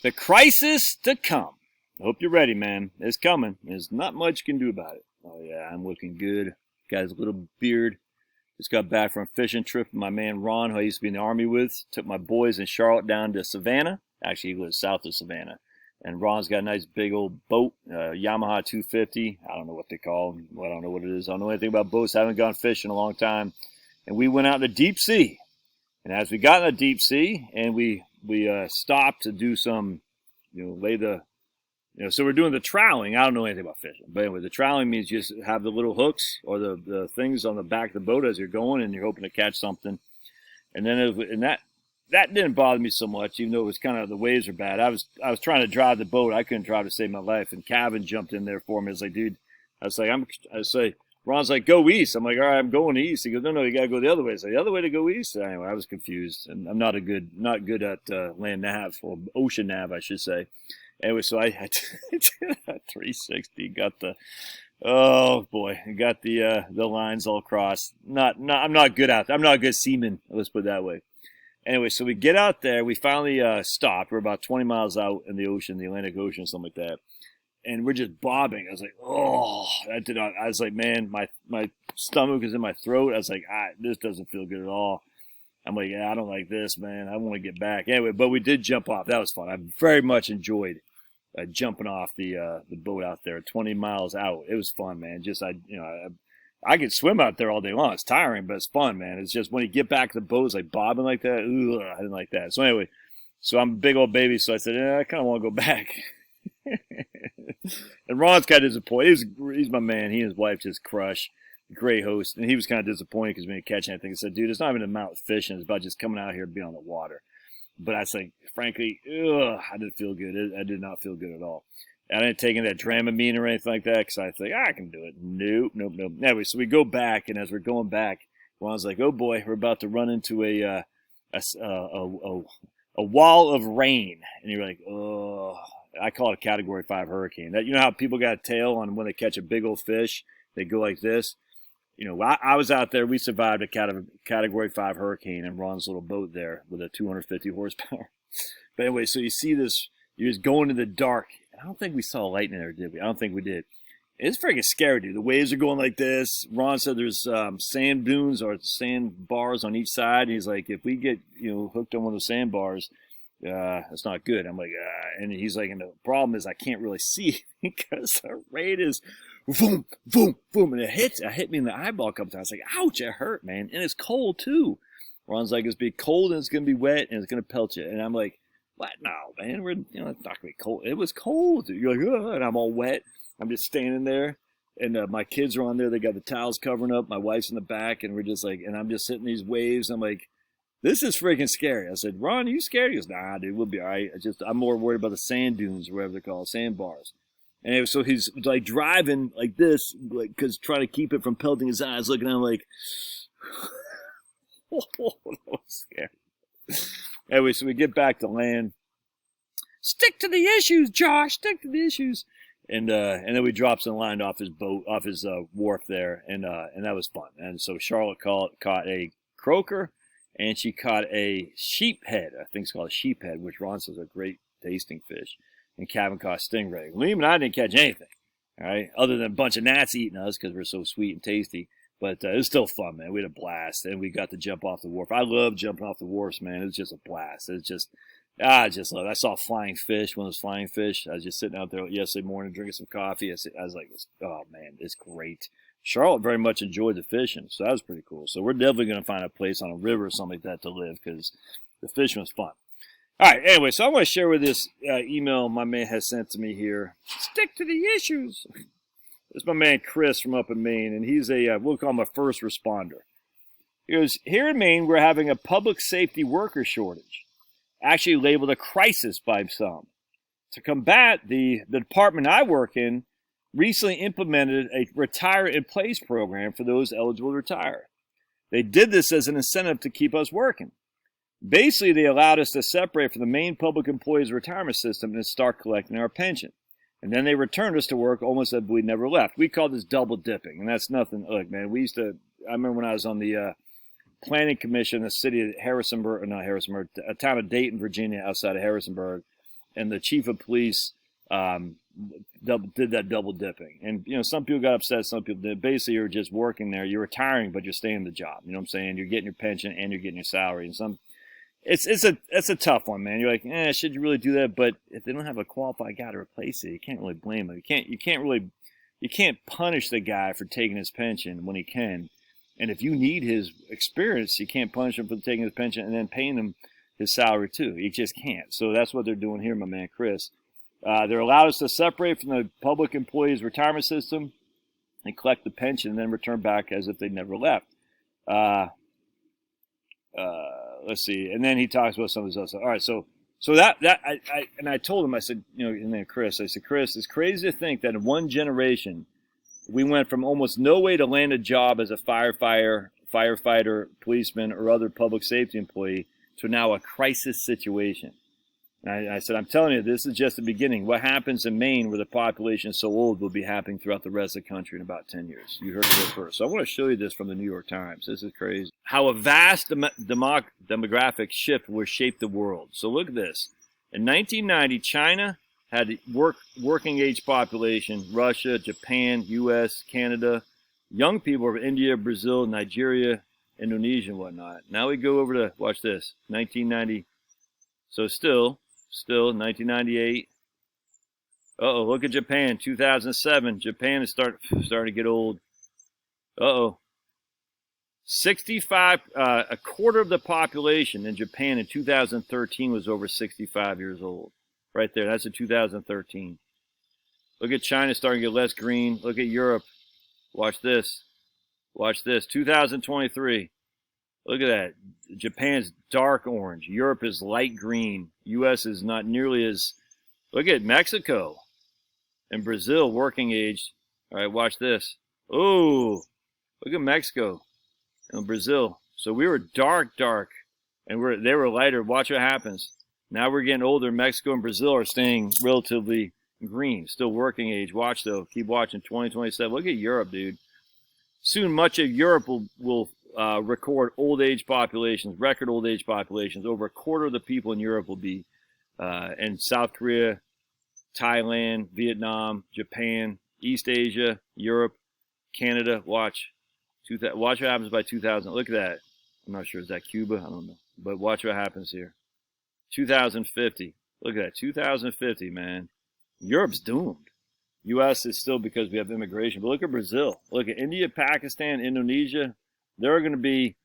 The crisis to come. Hope you're ready, man. It's coming. There's not much you can do about it. Oh, yeah, I'm looking good. Got his little beard. Just got back from a fishing trip with my man Ron, who I used to be in the Army with. Took my boys in Charlotte down to Savannah. Actually, he lives south of Savannah. And Ron's got a nice big old boat, Yamaha 250. I don't know what they call them. Well, I don't know what it is. I don't know anything about boats. I haven't gone fishing in a long time. And we went out in the deep sea. And as we got in the deep sea, and we stopped to do some, so we're doing the troweling. I don't know anything about fishing. But anyway, the troweling means you just have the little hooks or the things on the back of the boat as you're going, and you're hoping to catch something. And then that didn't bother me so much, even though it was kind of, the waves were bad. I was trying to drive the boat. I couldn't drive to save my life. And Calvin jumped in there for me. I was like, dude, Ron's like, go east. I'm like, all right, I'm going east. He goes, no, you got to go the other way. So the other way to go east? Anyway, I was confused. And I'm not good at land nav, or ocean nav, I should say. Anyway, so I did a 360, got the lines all crossed. I'm not good at it. I'm not a good seaman, let's put it that way. Anyway, so we get out there. We finally stopped. We're about 20 miles out in the ocean, the Atlantic Ocean, something like that. And we're just bobbing. I was like, I was like, man, my stomach is in my throat. I was like, this doesn't feel good at all. I'm like, yeah, I don't like this, man. I want to get back. Anyway, but we did jump off. That was fun. I very much enjoyed jumping off the boat out there, 20 miles out. It was fun, man. Just I could swim out there all day long. It's tiring, but it's fun, man. It's just when you get back to the boat, it's like bobbing like that. Ugh, I didn't like that. So anyway, I'm a big old baby, so I said, I kind of want to go back. And Ron's kind of disappointed. He's my man. He and his wife just crush. Great host. And he was kind of disappointed because we didn't catch anything. He said, dude, it's not even the amount of fishing. It's about just coming out here and being on the water. But I said, frankly, I didn't feel good. I did not feel good at all. I didn't take in that Dramamine or anything like that because I think, I can do it. Nope. Anyway, so we go back, and as we're going back, Ron's like, oh boy, we're about to run into a wall of rain. And you're like, oh, I call it a Category 5 hurricane. That, you know how people got a tail on when they catch a big old fish? They go like this. I was out there. We survived a Category 5 hurricane in Ron's little boat there with a 250 horsepower. But anyway, so you see this, you're just going in the dark. I don't think we saw lightning there, did we? I don't think we did. It's freaking scary, dude. The waves are going like this. Ron said there's sand dunes or sand bars on each side. He's like, if we get hooked on one of the sand bars, that's not good. I'm like, and he's like, and the problem is I can't really see because the rain is boom, boom, boom, and it hit me in the eyeball a couple times. I was like, ouch, it hurt, man, and it's cold too. Ron's like, it's gonna be cold and it's gonna be wet and it's gonna pelt you, and I'm like, what? No, man, it's not gonna be cold. It was cold, dude. You're like, and I'm all wet. I'm just standing there, and my kids are on there. They got the towels covering up. My wife's in the back, and we're just like, and I'm just sitting in these waves. I'm like, this is freaking scary. I said, Ron, are you scared? He goes, nah, dude, we'll be all right. I'm more worried about the sand dunes, or whatever they're called, sandbars. And anyway, so he's like driving like this, like, because trying to keep it from pelting his eyes, looking at him like, oh, that was scary. Anyway, so we get back to land. Stick to the issues, Josh. Stick to the issues. And then we dropped some line off his boat, off his wharf there, and that was fun. And so Charlotte caught a croaker, and she caught a sheephead. I think it's called a sheephead, which Ron says is a great tasting fish. And Calvin caught a stingray. Liam and I didn't catch anything, all right, other than a bunch of gnats eating us because we're so sweet and tasty. But it was still fun, man. We had a blast, and we got to jump off the wharf. I love jumping off the wharfs, man. It was just a blast. It's just, I just love it. I saw flying fish, one of those flying fish. I was just sitting out there yesterday morning drinking some coffee. I was like, oh, man, it's great. Charlotte very much enjoyed the fishing, so that was pretty cool. So we're definitely going to find a place on a river or something like that to live because the fishing was fun. All right, anyway, so I want to share with this email my man has sent to me here. Stick to the issues. This is my man Chris from up in Maine, and he's we'll call him a first responder. He goes, here in Maine, we're having a public safety worker shortage, actually labeled a crisis by some. To combat the department I work in recently implemented a retire in place program for those eligible to retire. They did this as an incentive to keep us working. Basically, they allowed us to separate from the main public employees retirement system and start collecting our pension. And then they returned us to work almost as we never left. We call this double dipping, and that's nothing. Look, man, I remember when I was on the planning commission in the city of Harrisonburg, not Harrisonburg, a town of Dayton, Virginia, outside of Harrisonburg. and the chief of police did that double dipping. And, you know, some people got upset, some people did. Basically, you're just working there. You're retiring, but you're staying in the job. You know what I'm saying? You're getting your pension and you're getting your salary. And some, it's a tough one, man. You're like, should you really do that? But if they don't have a qualified guy to replace it, you can't really blame them. You can't punish the guy for taking his pension when he can. And if you need his experience, you can't punish him for taking his pension and then paying him his salary too. You just can't. So that's what they're doing here, my man Chris. They're allowed us to separate from the public employees' retirement system and collect the pension and then return back as if they never left. Let's see. And then he talks about some of his other stuff. All right, so I told him, I said, you know, and then Chris, it's crazy to think that in one generation, we went from almost no way to land a job as a firefighter, policeman, or other public safety employee to now a crisis situation. And I said, I'm telling you, this is just the beginning. What happens in Maine, where the population is so old, will be happening throughout the rest of the country in about 10 years. You heard it here first. So I want to show you this from the New York Times. This is crazy. How a vast demographic shift will shape the world. So look at this. In 1990, China had working age population, Russia, Japan, U.S., Canada, young people of India, Brazil, Nigeria, Indonesia, and whatnot. Now we go over to, watch this, 1990. So still 1998. Uh-oh, look at Japan, 2007. Japan is starting to get old. Uh-oh. 65, a quarter of the population in Japan in 2013 was over 65 years old. Right there, that's in 2013. Look at China starting to get less green. Look at Europe. Watch this. Watch this, 2023. Look at that. Japan's dark orange. Europe is light green. U.S. is not nearly as... Look at Mexico and Brazil, working age. All right, watch this. Oh, look at Mexico and Brazil. So we were dark, and they were lighter. Watch what happens. Now we're getting older. Mexico and Brazil are staying relatively green, still working age. Watch, though. Keep watching. 2027. Look at Europe, dude. Soon, much of Europe will record old age populations, record old age populations. Over a quarter of the people in Europe will be in South Korea, Thailand, Vietnam, Japan, East Asia, Europe, Canada. Watch what happens by 2000. Look at that. I'm not sure. Is that Cuba? I don't know. But watch what happens here. 2050. Look at that. 2050, man. Europe's doomed. U.S. is still because we have immigration. But look at Brazil. Look at India, Pakistan, Indonesia. They're going to be,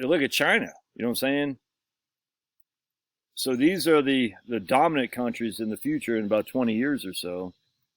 look at China. You know what I'm saying? So these are the dominant countries in the future in about 20 years or so.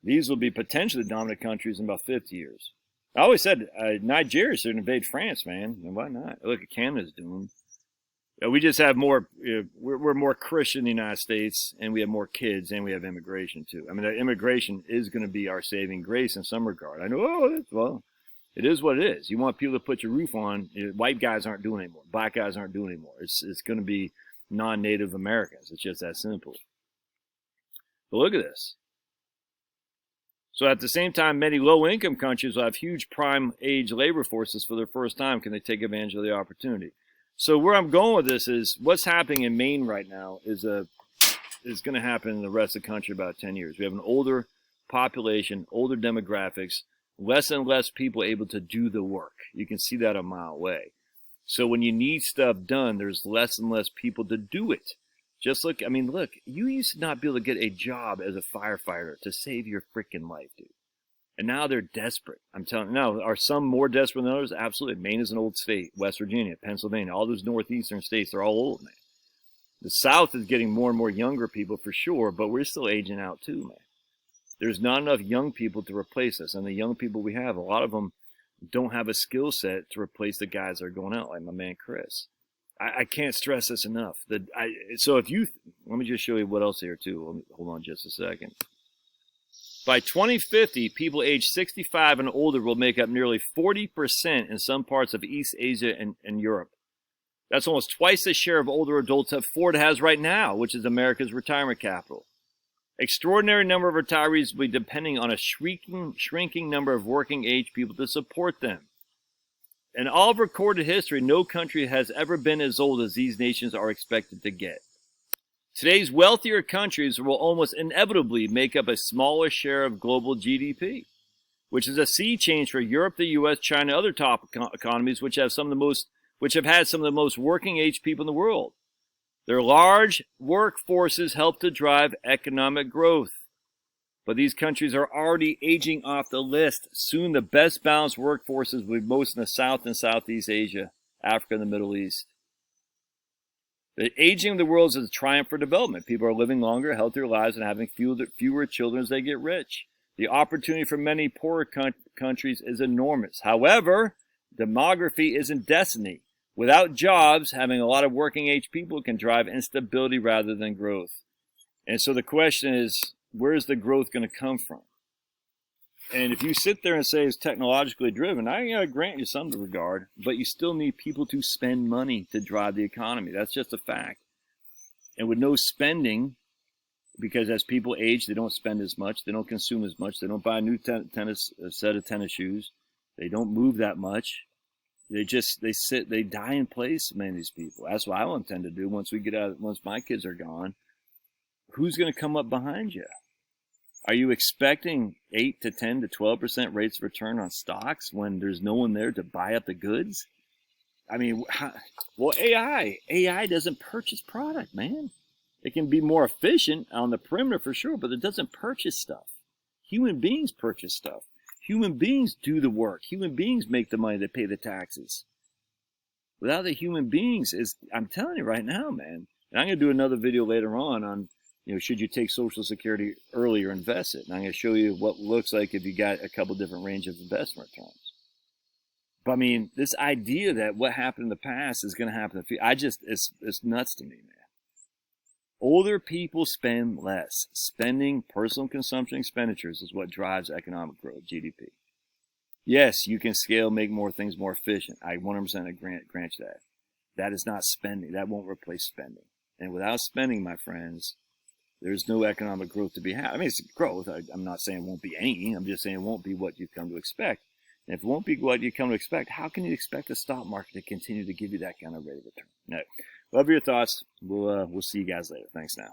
These will be potentially dominant countries in about 50 years. I always said Nigeria should invade France, man. And why not? Look at Canada's doomed. We just have more, we're more Christian in the United States, and we have more kids, and we have immigration too. I mean, immigration is going to be our saving grace in some regard. I know, well, it is what it is. You want people to put your roof on. White guys aren't doing it anymore. Black guys aren't doing it anymore. It's going to be non-Native Americans. It's just that simple. But look at this. So at the same time, many low-income countries will have huge prime age labor forces for their first time. Can they take advantage of the opportunity? So where I'm going with this is what's happening in Maine right now is going to happen in the rest of the country in about 10 years. We have an older population, older demographics, less and less people able to do the work. You can see that a mile away. So when you need stuff done, there's less and less people to do it. Just look, you used to not be able to get a job as a firefighter to save your freaking life, dude. And now they're desperate. I'm telling you. Now, are some more desperate than others? Absolutely. Maine is an old state. West Virginia, Pennsylvania, all those northeastern states, they're all old, man. The South is getting more and more younger people for sure, but we're still aging out too, man. There's not enough young people to replace us. And the young people we have, a lot of them don't have a skill set to replace the guys that are going out, like my man Chris. I can't stress this enough. Let me just show you what else here too. Hold on just a second. By 2050, people aged 65 and older will make up nearly 40% in some parts of East Asia and Europe. That's almost twice the share of older adults that Florida has right now, which is America's retirement capital. Extraordinary number of retirees will be depending on a shrinking number of working age people to support them. In all of recorded history, no country has ever been as old as these nations are expected to get. Today's wealthier countries will almost inevitably make up a smaller share of global GDP, which is a sea change for Europe, the U.S., China, other top economies which have had some of the most working age people in the world. Their large workforces help to drive economic growth. But these countries are already aging off the list. Soon the best balanced workforces will be most in the South and Southeast Asia, Africa, and the Middle East. The aging of the world is a triumph for development. People are living longer, healthier lives, and having fewer children as they get rich. The opportunity for many poorer countries is enormous. However, demography isn't destiny. Without jobs, having a lot of working age people can drive instability rather than growth. And so the question is, where's the growth going to come from? And if you sit there and say it's technologically driven, I grant you some regard, but you still need people to spend money to drive the economy. That's just a fact. And with no spending, because as people age, they don't spend as much, they don't consume as much, they don't buy a new set of tennis shoes, they don't move that much. They die in place, many of these people. That's what I will intend to do once my kids are gone. Who's going to come up behind you? Are you expecting 8 to 10 to 12% rates of return on stocks when there's no one there to buy up the goods? I mean, AI doesn't purchase product, man. It can be more efficient on the perimeter for sure, but it doesn't purchase stuff. Human beings purchase stuff. Human beings do the work. Human beings make the money, they pay the taxes. Without the human beings, I'm telling you right now, man, and I'm going to do another video later on, should you take Social Security early or invest it? And I'm going to show you what it looks like if you got a couple different range of investment returns. But I mean, this idea that what happened in the past is going to happen in the future, it's nuts to me, man. Older people spend less. Spending personal consumption expenditures is what drives economic growth, GDP. Yes, you can scale, make more things more efficient. I 100% grant you that. That is not spending. That won't replace spending. And without spending, my friends, there's no economic growth to be had. I mean, it's growth. I'm not saying it won't be any. I'm just saying it won't be what you've come to expect. And if it won't be what you come to expect, how can you expect the stock market to continue to give you that kind of rate of return? No. Love your thoughts. We'll see you guys later. Thanks now.